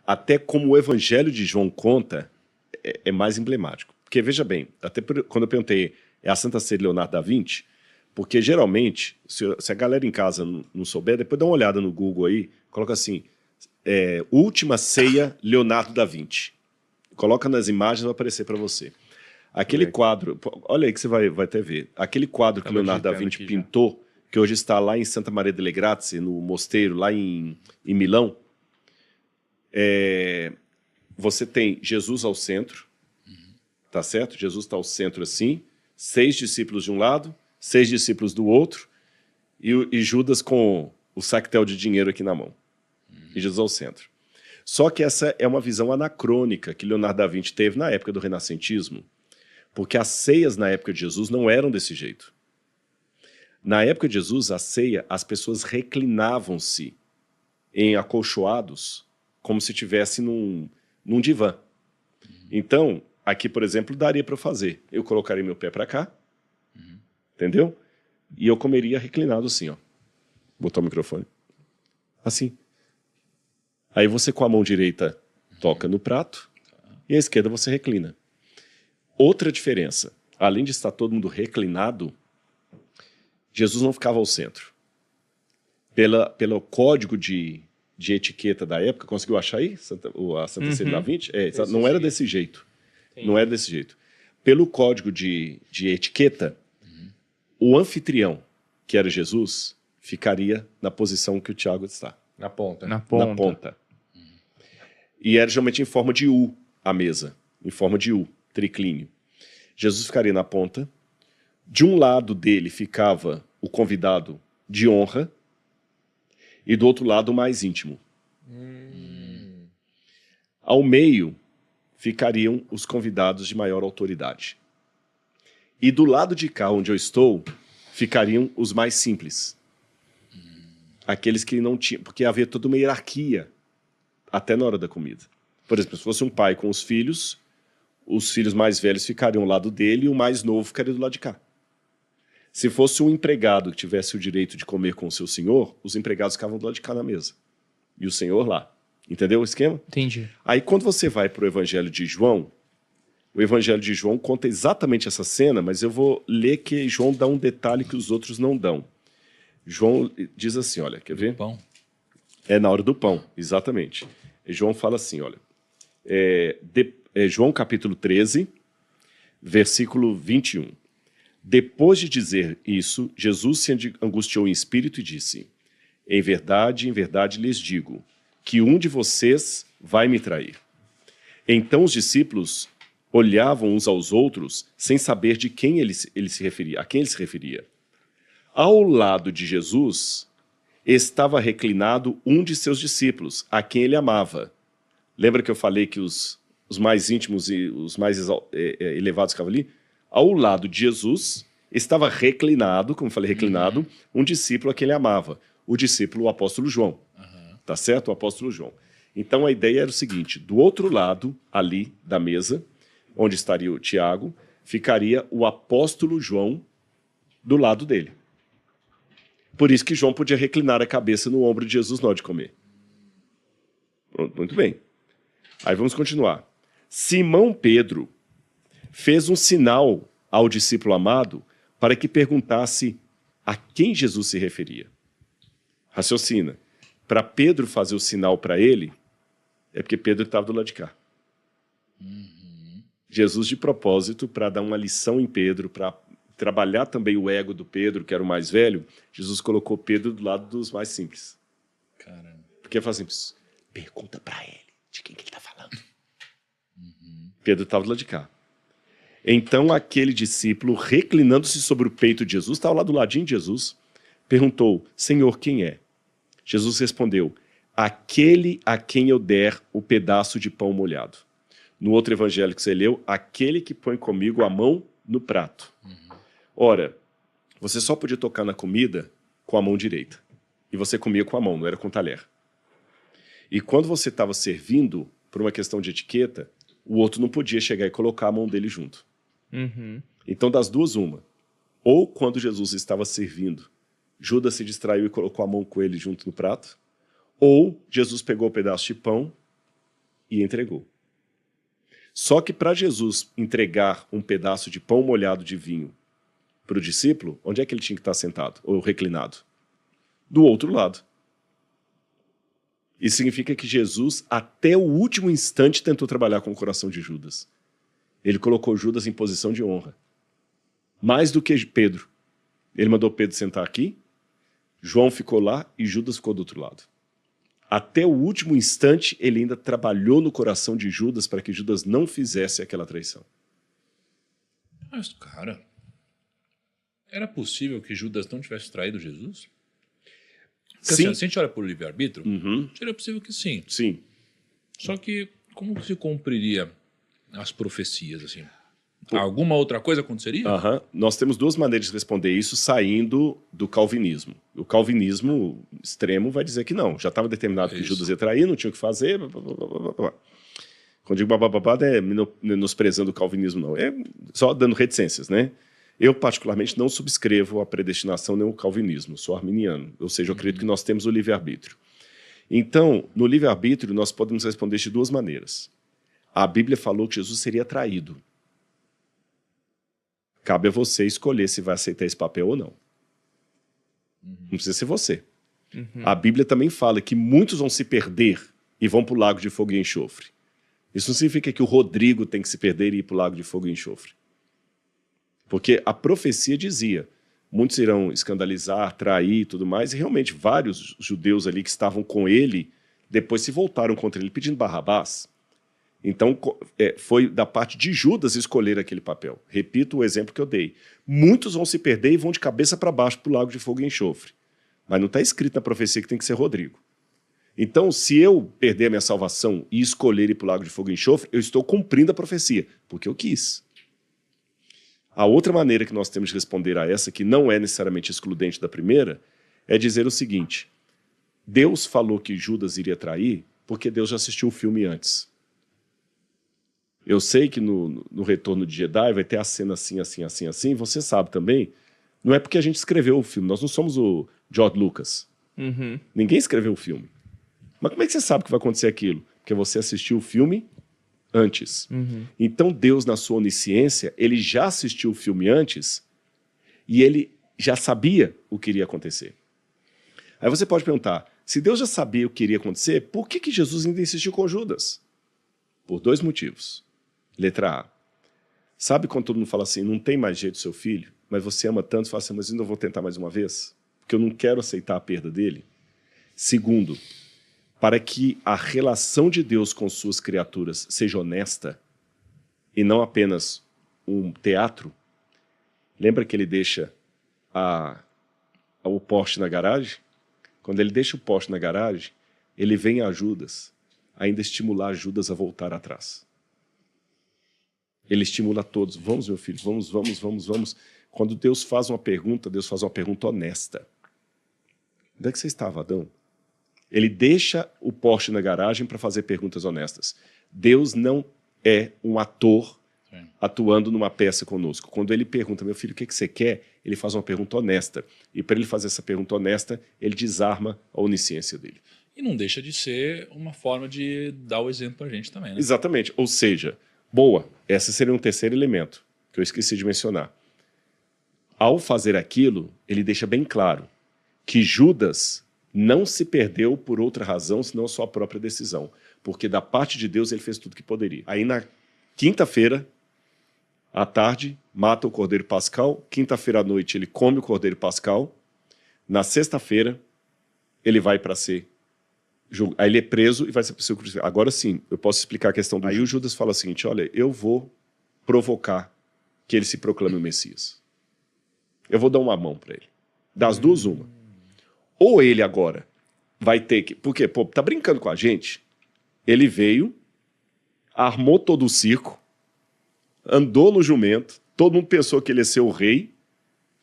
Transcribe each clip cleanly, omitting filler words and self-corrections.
até como o Evangelho de João conta, é mais emblemático. Porque, veja bem, quando eu perguntei, é a Santa Ceia de Leonardo da Vinci? Porque, geralmente, se a galera em casa não souber, depois dá uma olhada no Google aí, coloca assim, Última Ceia Leonardo da Vinci. Coloca nas imagens, vai aparecer para você. Aquele quadro, olha aí que você vai até ver, aquele quadro que Leonardo da Vinci pintou, que hoje está lá em Santa Maria delle Grazie, no mosteiro, lá em Milão, você tem Jesus ao centro, tá certo? Jesus está ao centro assim, 6 discípulos de um lado, 6 discípulos do outro, e Judas com o sactel de dinheiro aqui na mão. E Jesus ao centro. Só que essa é uma visão anacrônica que Leonardo da Vinci teve na época do renascentismo, porque as ceias na época de Jesus não eram desse jeito. Na época de Jesus, a ceia, as pessoas reclinavam-se em acolchoados, como se estivesse num divã. Então, aqui, por exemplo, daria para eu fazer. Eu colocaria meu pé para cá, entendeu? E eu comeria reclinado assim, ó. Botar o microfone. Assim. Aí você com a mão direita toca no prato e a esquerda você reclina. Outra diferença, além de estar todo mundo reclinado, Jesus não ficava ao centro. Pelo código de etiqueta da época, conseguiu achar aí? A Santa Ceia da Vinci? Não era desse jeito. Entendi. Não era desse jeito. Pelo código de etiqueta, o anfitrião, que era Jesus, ficaria na posição que o Tiago está. Na ponta. Na ponta. E era geralmente em forma de U a mesa. Em forma de U, triclínio. Jesus ficaria na ponta. De um lado dele ficava o convidado de honra e do outro lado o mais íntimo. Ao meio ficariam os convidados de maior autoridade. E do lado de cá, onde eu estou, ficariam os mais simples. Aqueles que não tinham... Porque havia toda uma hierarquia até na hora da comida. Por exemplo, se fosse um pai com os filhos mais velhos ficariam ao lado dele e o mais novo ficaria do lado de cá. Se fosse um empregado que tivesse o direito de comer com o seu senhor, os empregados ficavam do lado de cá na mesa. E o senhor lá. Entendeu o esquema? Entendi. Aí quando você vai para o Evangelho de João, o Evangelho de João conta exatamente essa cena, mas eu vou ler que João dá um detalhe que os outros não dão. João diz assim, olha, quer ver? Pão. É na hora do pão, exatamente. E João fala assim, olha, João capítulo 13, versículo 21. Depois de dizer isso, Jesus se angustiou em espírito e disse, em verdade lhes digo, que um de vocês vai me trair. Então os discípulos olhavam uns aos outros sem saber de quem ele se referia, a quem ele se referia. Ao lado de Jesus estava reclinado um de seus discípulos, a quem ele amava. Lembra que eu falei que os mais íntimos e os mais elevados ficavam ali? Ao lado de Jesus estava reclinado, como eu falei, reclinado, um discípulo a quem ele amava. O discípulo, o apóstolo João. Tá certo? O apóstolo João. Então a ideia era o seguinte, do outro lado, ali da mesa, onde estaria o Tiago, ficaria o apóstolo João do lado dele. Por isso que João podia reclinar a cabeça no ombro de Jesus na hora de comer. Pronto, muito bem. Aí vamos continuar. Simão Pedro fez um sinal ao discípulo amado para que perguntasse a quem Jesus se referia. Raciocina. Para Pedro fazer o sinal para ele, é porque Pedro estava do lado de cá. Jesus, de propósito, para dar uma lição em Pedro, para trabalhar também o ego do Pedro, que era o mais velho, Jesus colocou Pedro do lado dos mais simples. Caramba. Porque fala assim, pergunta para ele de quem que ele está falando. Pedro estava do lado de cá. Então aquele discípulo, reclinando-se sobre o peito de Jesus, estava lá do ladinho de Jesus, perguntou, Senhor, quem é? Jesus respondeu, aquele a quem eu der o pedaço de pão molhado. No outro evangelho que você leu, aquele que põe comigo a mão no prato. Ora, você só podia tocar na comida com a mão direita. E você comia com a mão, não era com talher. E quando você estava servindo, por uma questão de etiqueta, o outro não podia chegar e colocar a mão dele junto. Então, das duas, uma. Ou quando Jesus estava servindo, Judas se distraiu e colocou a mão com ele junto no prato, ou Jesus pegou o pedaço de pão e entregou. Só que para Jesus entregar um pedaço de pão molhado de vinho para o discípulo, onde é que ele tinha que estar sentado ou reclinado? Do outro lado. Isso significa que Jesus, até o último instante, tentou trabalhar com o coração de Judas. Ele colocou Judas em posição de honra. Mais do que Pedro. Ele mandou Pedro sentar aqui, João ficou lá e Judas ficou do outro lado. Até o último instante, ele ainda trabalhou no coração de Judas para que Judas não fizesse aquela traição. Mas, cara, era possível que Judas não tivesse traído Jesus? Porque, Sim. assim, se a gente olha por livre-arbítrio, seria possível que sim. Sim. Só que como que se cumpriria as profecias, assim? Alguma outra coisa aconteceria? Nós temos duas maneiras de responder isso saindo do calvinismo. O calvinismo extremo vai dizer que não. Já estava determinado que Judas ia trair, não tinha o que fazer. Blá, blá, blá, blá. Quando digo babá, não é menosprezando o calvinismo, não. É só dando reticências, né? Eu, particularmente, não subscrevo a predestinação nem o calvinismo. Sou arminiano. Ou seja, eu acredito que nós temos o livre-arbítrio. Então, no livre-arbítrio, nós podemos responder de duas maneiras. A Bíblia falou que Jesus seria traído. Cabe a você escolher se vai aceitar esse papel ou não. Não precisa ser você. A Bíblia também fala que muitos vão se perder e vão para o lago de fogo e enxofre. Isso não significa que o Rodrigo tem que se perder e ir para o lago de fogo e enxofre. Porque a profecia dizia, muitos irão escandalizar, trair e tudo mais, e realmente vários judeus ali que estavam com ele, depois se voltaram contra ele pedindo Barrabás. Então, foi da parte de Judas escolher aquele papel. Repito o exemplo que eu dei. Muitos vão se perder e vão de cabeça para baixo para o lago de fogo e enxofre. Mas não está escrito na profecia que tem que ser Rodrigo. Então, se eu perder a minha salvação e escolher ir para o lago de fogo e enxofre, eu estou cumprindo a profecia, porque eu quis. A outra maneira que nós temos de responder a essa, que não é necessariamente excludente da primeira, é dizer o seguinte: Deus falou que Judas iria trair porque Deus já assistiu o filme antes. Eu sei que no Retorno de Jedi vai ter a cena assim, assim, assim, assim. Você sabe também, não é porque a gente escreveu o filme. Nós não somos o George Lucas. Ninguém escreveu o filme. Mas como é que você sabe que vai acontecer aquilo? Porque você assistiu o filme antes. Então Deus, na sua onisciência, ele já assistiu o filme antes e ele já sabia o que iria acontecer. Aí você pode perguntar, se Deus já sabia o que iria acontecer, por que Jesus ainda insistiu com Judas? Por dois motivos. Letra A. Sabe quando todo mundo fala assim, não tem mais jeito do seu filho, mas você ama tanto, fala assim, mas ainda vou tentar mais uma vez? Porque eu não quero aceitar a perda dele. Segundo, para que a relação de Deus com suas criaturas seja honesta e não apenas um teatro, lembra que ele deixa o Porsche na garagem? Quando ele deixa o Porsche na garagem, ele vem a Judas, ainda estimular Judas a voltar atrás. Ele estimula todos. Vamos, meu filho, vamos. Quando Deus faz uma pergunta honesta. Onde é que você estava, Adão? Ele deixa o Porsche na garagem para fazer perguntas honestas. Deus não é um ator atuando numa peça conosco. Quando ele pergunta, meu filho, o que você quer? Ele faz uma pergunta honesta. E para ele fazer essa pergunta honesta, ele desarma a onisciência dele. E não deixa de ser uma forma de dar o exemplo para a gente também, né? Exatamente. Ou seja, boa, esse seria um terceiro elemento que eu esqueci de mencionar. Ao fazer aquilo, ele deixa bem claro que Judas não se perdeu por outra razão, senão a sua própria decisão. Porque da parte de Deus ele fez tudo que poderia. Aí na quinta-feira, à tarde, mata o cordeiro pascal. Quinta-feira à noite ele come o cordeiro pascal. Na sexta-feira, ele vai para ser julgado. Aí ele é preso e vai ser crucificado. Agora sim, eu posso explicar a questão do Aí o Judas fala o seguinte, olha, eu vou provocar que ele se proclame o Messias. Eu vou dar uma mão para ele. Das duas, uma. Ou ele agora vai ter que... Porque, pô, tá brincando com a gente? Ele veio, armou todo o circo, andou no jumento, todo mundo pensou que ele ia ser o rei,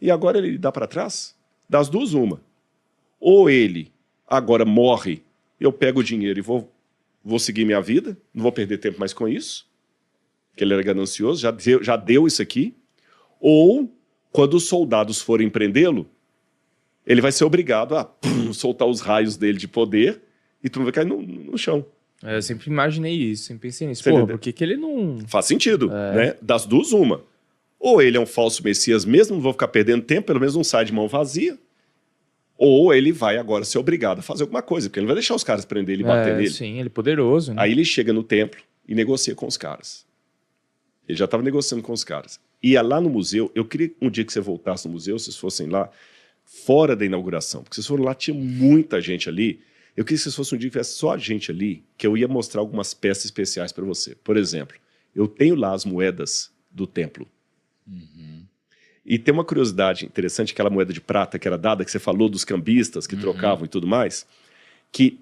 e agora ele dá para trás? Das duas, uma. Ou ele agora morre, eu pego o dinheiro e vou seguir minha vida, não vou perder tempo mais com isso, porque ele era ganancioso, já deu isso aqui. Ou, quando os soldados forem prendê-lo, ele vai ser obrigado a soltar os raios dele de poder e tu vai cair no chão. Eu sempre imaginei isso, sempre pensei nisso. Você Porra, entendeu? por que que ele não... Faz sentido, né? Das duas, uma. Ou ele é um falso Messias mesmo, não vou ficar perdendo tempo, pelo menos não sai de mão vazia. Ou ele vai agora ser obrigado a fazer alguma coisa, porque ele não vai deixar os caras prender ele e bater nele. Sim, ele é poderoso, né? Aí ele chega no templo e negocia com os caras. Ele já estava negociando com os caras. Ia lá no museu, eu queria um dia que você voltasse no museu, vocês fossem lá, fora da inauguração, porque vocês foram lá, tinha muita gente ali. Eu queria que vocês fossem um dia que tivesse só a gente ali, que eu ia mostrar algumas peças especiais para você. Por exemplo, eu tenho lá as moedas do templo. E tem uma curiosidade interessante, aquela moeda de prata que era dada, que você falou dos cambistas que trocavam e tudo mais, que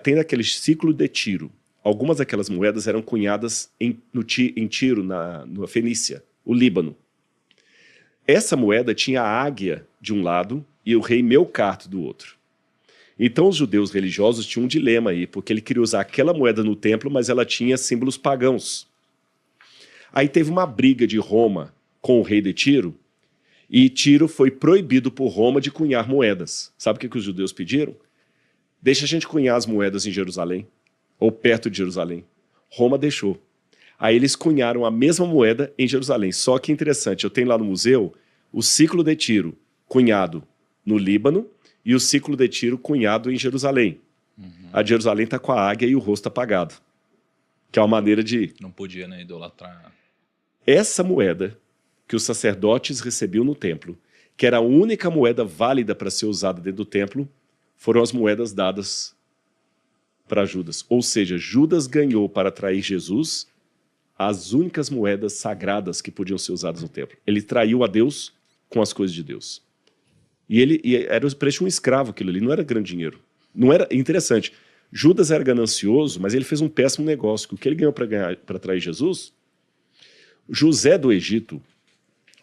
tem naquele ciclo de Tiro. Algumas daquelas moedas eram cunhadas em Tiro, na Fenícia, o Líbano. Essa moeda tinha a águia de um lado e o rei Melcarto do outro. Então os judeus religiosos tinham um dilema aí, porque ele queria usar aquela moeda no templo, mas ela tinha símbolos pagãos. Aí teve uma briga de Roma com o rei de Tiro, e Tiro foi proibido por Roma de cunhar moedas. Sabe o que os judeus pediram? Deixa a gente cunhar as moedas em Jerusalém, ou perto de Jerusalém. Roma deixou. Aí eles cunharam a mesma moeda em Jerusalém. Só que interessante, eu tenho lá no museu o ciclo de Tiro cunhado no Líbano e o ciclo de Tiro cunhado em Jerusalém. A de Jerusalém está com a águia e o rosto apagado. Que é uma maneira de... Não podia, né, idolatrar. Essa moeda que os sacerdotes recebiam no templo, que era a única moeda válida para ser usada dentro do templo, foram as moedas dadas para Judas. Ou seja, Judas ganhou para atrair Jesus as únicas moedas sagradas que podiam ser usadas no templo. Ele traiu a Deus com as coisas de Deus. E era o preço de um escravo aquilo ali, não era grande dinheiro. Não era interessante. Judas era ganancioso, mas ele fez um péssimo negócio. O que ele ganhou para atrair Jesus? José do Egito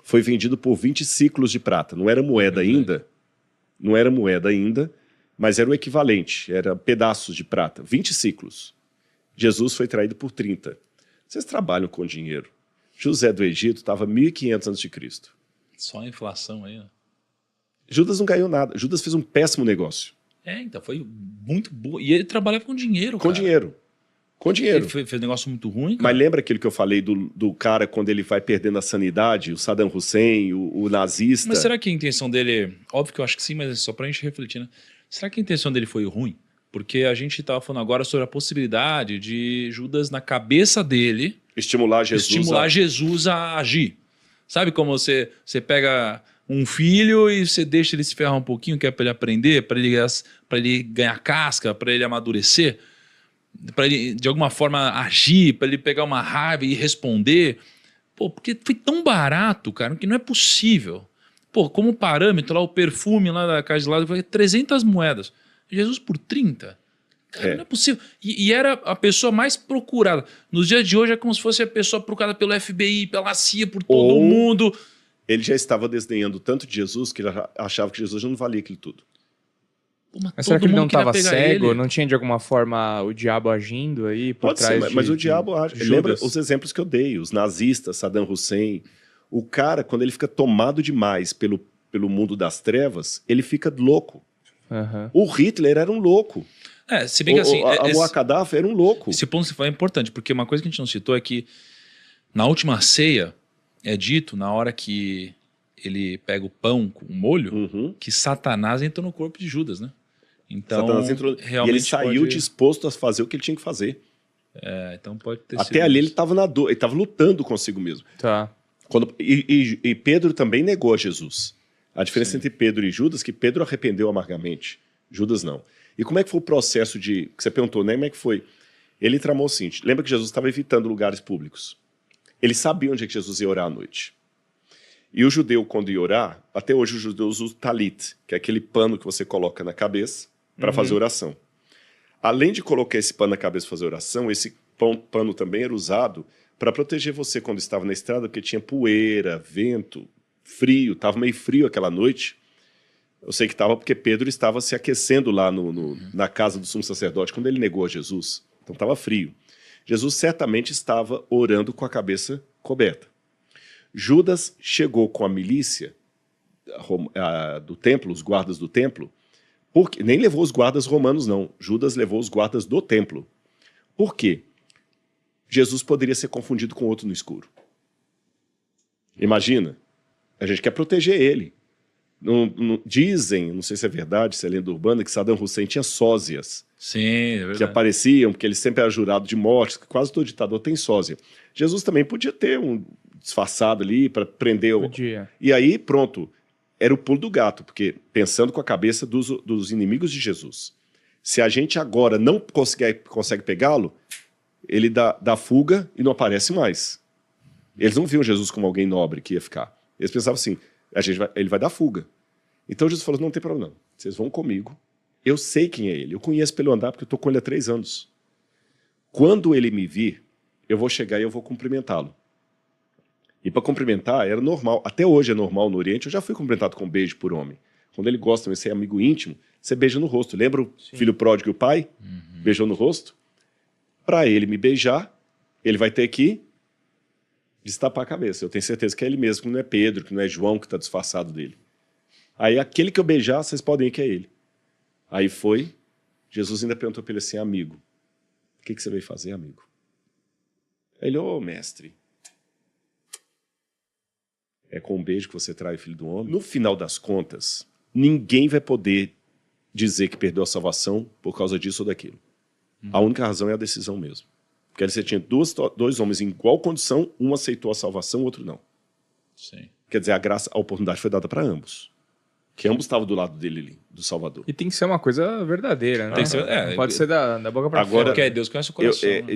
foi vendido por 20 ciclos de prata. Não era moeda ainda, mas era o equivalente, era pedaços de prata, 20 ciclos. Jesus foi traído por 30. Vocês trabalham com dinheiro. José do Egito estava 1500 a.C. Só a inflação aí, né? Judas não ganhou nada. Judas fez um péssimo negócio. Então foi muito bom. E ele trabalhava com dinheiro, Com cara. dinheiro. Com dinheiro. Ele fez um negócio muito ruim, cara. Mas lembra aquilo que eu falei do cara quando ele vai perdendo a sanidade, o Saddam Hussein, o nazista? Mas será que a intenção dele... Óbvio que eu acho que sim, mas é só pra gente refletir, né? Será que a intenção dele foi ruim? Porque a gente estava falando agora sobre a possibilidade de Judas, na cabeça dele... Estimular Jesus a agir. Sabe como você pega um filho e você deixa ele se ferrar um pouquinho, que é para ele aprender, para ele ganhar casca, para ele amadurecer, para ele, de alguma forma, agir, para ele pegar uma raiva e responder. Pô, porque foi tão barato, cara, que não é possível. Pô, como parâmetro, lá o perfume lá da casa de lado foi 300 moedas. Jesus por 30? Cara, não é possível. E era a pessoa mais procurada. Nos dias de hoje é como se fosse a pessoa procurada pelo FBI, pela CIA, por todo mundo. Ele já estava desdenhando tanto de Jesus que ele achava que Jesus já não valia aquilo tudo. Pô, Mas será que ele não estava pegar cego? ele. Não tinha de alguma forma o diabo agindo aí por Pode trás ser, mas o diabo Judas? lembra os exemplos que eu dei, os nazistas, Saddam Hussein. O cara, quando ele fica tomado demais pelo mundo das trevas, ele fica louco. Uhum. O Hitler era um louco. Se bem que assim... O Gaddafi era um louco. Esse ponto é importante, porque uma coisa que a gente não citou é que na última ceia é dito, na hora que ele pega o pão com o molho, que Satanás entrou no corpo de Judas, né? Então, Satanás entrou, realmente e ele saiu disposto a fazer o que ele tinha que fazer. Então pode ter Até ali ele estava na dor, ele estava lutando consigo mesmo. Tá. E Pedro também negou a Jesus. A diferença entre Pedro e Judas é que Pedro arrependeu amargamente, Judas não. E como é que foi o processo que você perguntou, né? Como é que foi? Ele tramou o seguinte, lembra que Jesus estava evitando lugares públicos. Ele sabia onde é que Jesus ia orar à noite. E o judeu, quando ia orar, até hoje os judeus usam talit, que é aquele pano que você coloca na cabeça para fazer oração. Além de colocar esse pano na cabeça para fazer oração, esse pano também era usado para proteger você quando estava na estrada, porque tinha poeira, vento, frio, estava meio frio aquela noite. Eu sei que estava porque Pedro estava se aquecendo lá na casa do sumo sacerdote quando ele negou a Jesus. Então estava frio. Jesus certamente estava orando com a cabeça coberta. Judas chegou com a milícia do templo, os guardas do templo, porque nem levou os guardas romanos, não. Judas levou os guardas do templo. Por quê? Jesus poderia ser confundido com outro no escuro. Imagina, a gente quer proteger ele. Dizem, não sei se é verdade, se é lenda urbana, que Saddam Hussein tinha sósias. Sim, é verdade. Que apareciam, porque ele sempre era jurado de morte, quase todo ditador tem sósia. Jesus também podia ter um disfarçado ali para prender o... Podia. E aí, pronto, era o pulo do gato, porque pensando com a cabeça dos inimigos de Jesus. Se a gente agora não consegue pegá-lo, ele dá fuga e não aparece mais. Eles não viam Jesus como alguém nobre que ia ficar. Eles pensavam assim, ele vai dar fuga. Então Jesus falou, não tem problema não, vocês vão comigo. Eu sei quem é ele, eu conheço pelo andar porque eu estou com ele há 3 anos. Quando ele me vir, eu vou chegar e eu vou cumprimentá-lo. E para cumprimentar era normal, até hoje é normal no Oriente, eu já fui cumprimentado com um beijo por homem. Quando ele gosta, você é amigo íntimo, você beija no rosto. Lembra o filho pródigo e o pai? Beijou no rosto? Para ele me beijar, ele vai ter que destapar a cabeça. Eu tenho certeza que é ele mesmo, que não é Pedro, que não é João que está disfarçado dele. Aí aquele que eu beijar, vocês podem ir que é ele. Aí foi, Jesus ainda perguntou para ele assim, amigo, o que você veio fazer, amigo? Aí ele, mestre, é com um beijo que você trai o filho do homem? No final das contas, ninguém vai poder dizer que perdeu a salvação por causa disso ou daquilo. A única razão é a decisão mesmo. Porque você tinha dois homens em igual condição, um aceitou a salvação, o outro não. Sim. Quer dizer, a oportunidade foi dada para ambos. Que ambos estavam do lado dele ali, do Salvador. E tem que ser uma coisa verdadeira, né? Tem que ser, Não pode ser da boca para fora. Porque Deus conhece o coração.